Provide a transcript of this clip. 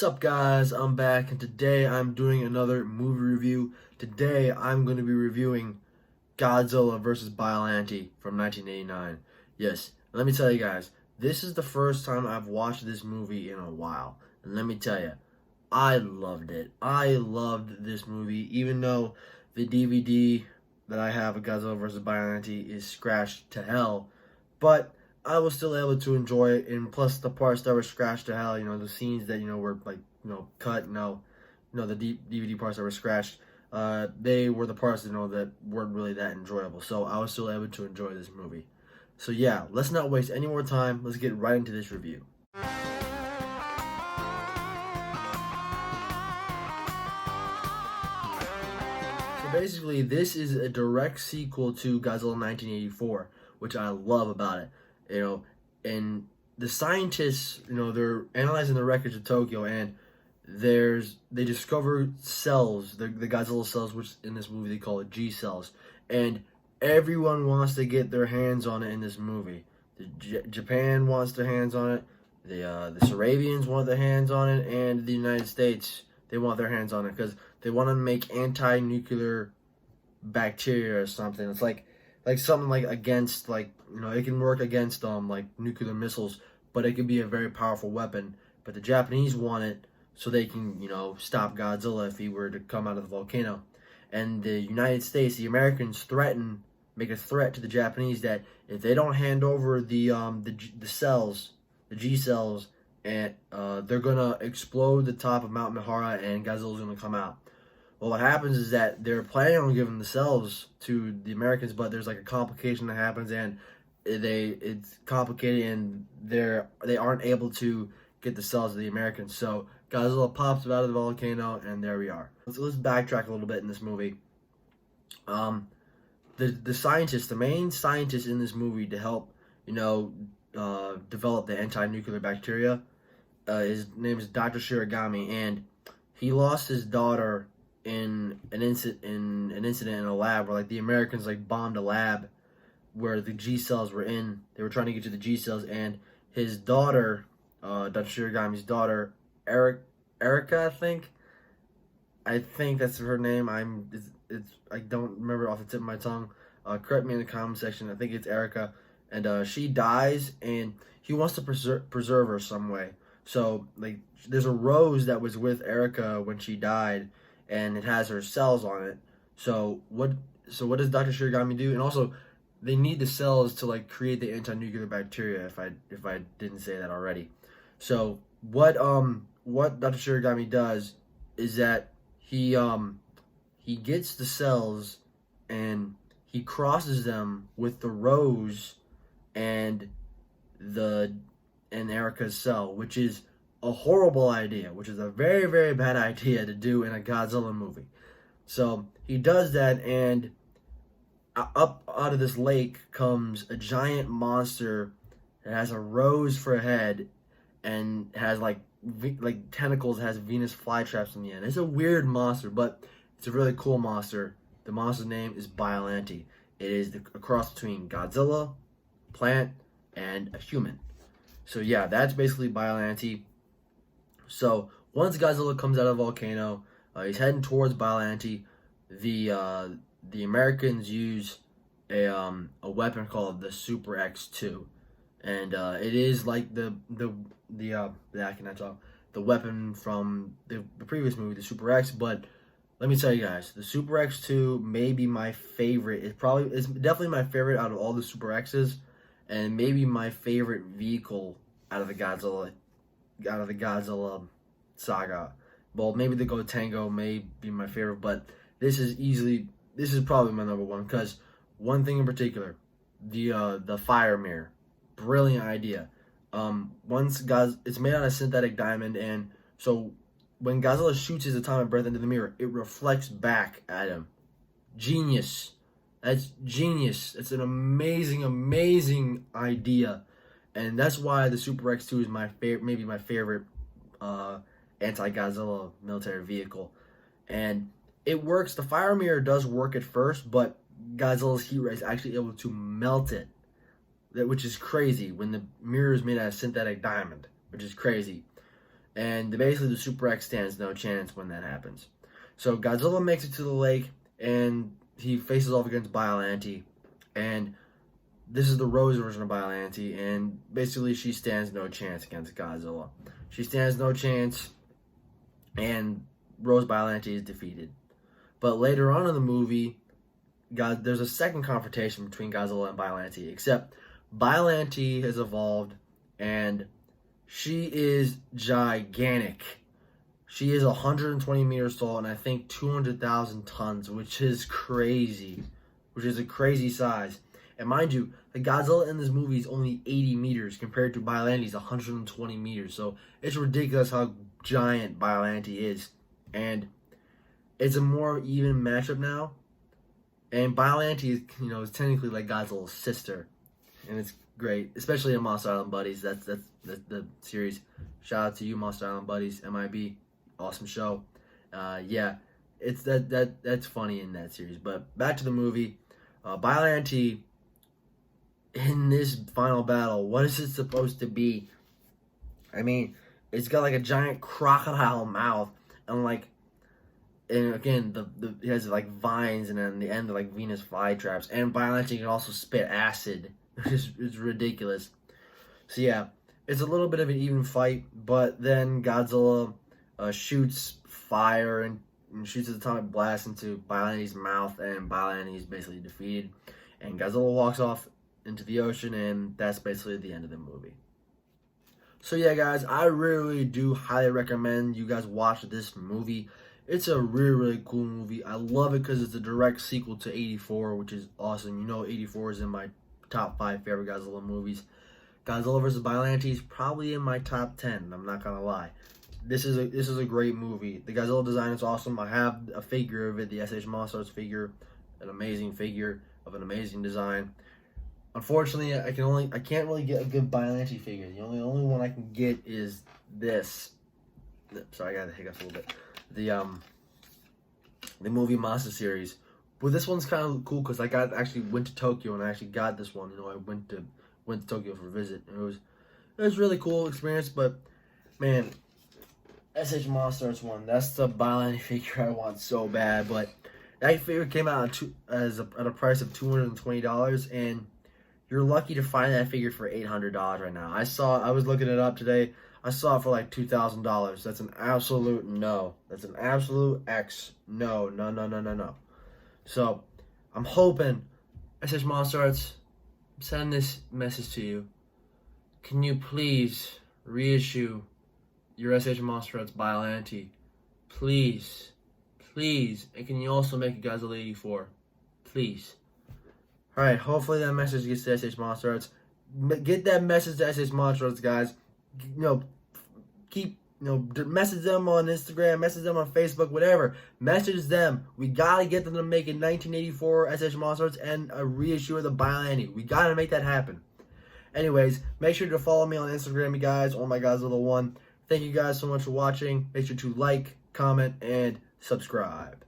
Sup guys, I'm back and today I'm doing another movie review. Today I'm going to be reviewing Godzilla vs. Biollante from 1989. Yes, let me tell you guys, this is the first time I've watched this movie in a while. And let me tell you, I loved it. I loved this movie even though the DVD that I have of Godzilla vs. Biollante is scratched to hell. But I was still able to enjoy it, and plus the parts that were scratched to hell, the scenes that, were like, cut, the DVD parts that were scratched, they were the parts, that weren't really that enjoyable. So I was still able to enjoy this movie. So yeah, let's not waste any more time. Let's get right into this review. So basically, this is a direct sequel to Godzilla 1984, which I love about it. And the scientists, they're analyzing the wreckage of Tokyo, and they discover cells, the Godzilla cells, which in this movie they call it G cells, and everyone wants to get their hands on it in this movie. Japan wants their hands on it, the Sarabians want their hands on it, and the United States, they want their hands on it because they want to make anti-nuclear bacteria or something. It's like something like against, it can work against like nuclear missiles, but it can be a very powerful weapon. But the Japanese want it so they can, stop Godzilla if he were to come out of the volcano. And the United States, the Americans make a threat to the Japanese that if they don't hand over the cells, the G cells, and they're gonna explode the top of Mount Mihara and Godzilla's gonna come out. Well, what happens is that they're planning on giving the cells to the Americans, but there's like a complication that happens, and it's complicated, and they aren't able to get the cells to the Americans. So Godzilla pops out of the volcano, and there we are. Let's backtrack a little bit in this movie. The scientist, the main scientist in this movie to help develop the anti-nuclear bacteria, his name is Dr. Shiragami, and he lost his daughter in an incident in a lab where the Americans bombed a lab where the G cells were in. They were trying to get to the G cells, and his daughter, Dr. Shiragami's daughter, Erica, I think that's her name. I don't remember off the tip of my tongue. Correct me in the comment section. I think it's Erica, and she dies, and he wants to preserve her some way. So there's a rose that was with Erica when she died, and it has her cells on it. So what does Dr. Shiragami do? And also, they need the cells to create the anti-nuclear bacteria. If I didn't say that already. So what Dr. Shiragami does is that he gets the cells and he crosses them with the rose and Erica's cell, which is a horrible idea, which is a very, very bad idea to do in a Godzilla movie. So he does that, and up out of this lake comes a giant monster that has a rose for a head and has tentacles, has Venus flytraps in the end. It's a weird monster, but it's a really cool monster. The monster's name is Biollante. It is a cross between Godzilla, plant, and a human. So yeah, that's basically Biollante. So once Godzilla comes out of the volcano, he's heading towards Biollante. The Americans use a weapon called the Super X2, and it is like the weapon from the previous movie, the Super X. But let me tell you guys, the Super X2 may be my favorite. It's definitely my favorite out of all the Super X's, and maybe my favorite vehicle out of the Godzilla saga. Well, maybe the Gotengo may be my favorite, but this is probably my number one, because one thing in particular, the fire mirror, brilliant idea. It's made out of synthetic diamond, and so when Godzilla shoots his atomic breath into the mirror, it reflects back at him. Genius. That's genius. It's an amazing, amazing idea. And that's why the Super X2 is maybe my favorite anti-Godzilla military vehicle. And it works. The fire mirror does work at first, but Godzilla's heat ray is actually able to melt it, which is crazy when the mirror is made out of synthetic diamond, which is crazy. And basically the Super X stands no chance when that happens. So Godzilla makes it to the lake, and he faces off against Biollante, and this is the Rose version of Biollante, and basically she stands no chance against Godzilla. She stands no chance, and Rose Biollante is defeated. But later on in the movie, there's a second confrontation between Godzilla and Biollante, except Biollante has evolved, and she is gigantic. She is 120 meters tall, and I think 200,000 tons, which is crazy. Which is a crazy size. And mind you, the Godzilla in this movie is only 80 meters compared to Biollante's 120 meters. So it's ridiculous how giant Biollante is. And it's a more even matchup now. And Biollante is, is technically like Godzilla's sister. And it's great, especially in Monster Island Buddies. That's the series. Shout out to you, Monster Island Buddies, MIB. Awesome show. Yeah, it's that's funny in that series. But back to the movie. Biollante, in this final battle, what is it supposed to be? I mean, it's got like a giant crocodile mouth, and again, it has like vines, and then the end of like Venus flytraps. And Biollante can also spit acid, which is ridiculous. So yeah, it's a little bit of an even fight, but then Godzilla shoots fire and shoots an atomic blast into Biollante's mouth, and Biollante is basically defeated. And Godzilla walks off into the ocean, and that's basically the end of the movie. So yeah, guys, I really do highly recommend you guys watch this movie. It's a really cool movie. I love it because it's a direct sequel to 84, which is awesome. 84 is in my top 5 favorite Godzilla movies. Godzilla vs. Biollante is probably in my top 10. I'm not gonna lie. This is a great movie. The Godzilla design is awesome. I have a figure of it, the SH Monsters figure, an amazing figure of an amazing design. Unfortunately, I can't really get a good Biollante figure. The only one I can get is this. Sorry, I got the hiccups a little bit. The movie Monster series. But this one's kind of cool because I actually went to Tokyo and I actually got this one. I went to Tokyo for a visit. And it was really cool experience. But man, SH Monsters one. That's the Biollante figure I want so bad. But that figure came out at a price of $220, and you're lucky to find that figure for $800 right now. I was looking it up today. I saw it for like $2,000. That's an absolute no. That's an absolute X. No. So, I'm hoping, SH Monster Arts, send this message to you. Can you please reissue your SH Monster Arts Biollante? Please. And can you also make a Godzilla 84? Please. Alright, hopefully that message gets to SH Monster Arts. Get that message to SH Monster Arts, guys. Message them on Instagram, message them on Facebook, whatever. Message them. We gotta get them to make a 1984 SH Monster Arts and a reissue of the Biollante. We gotta make that happen. Anyways, make sure to follow me on Instagram, you guys, on my Godzilla1. Thank you guys so much for watching. Make sure to like, comment, and subscribe.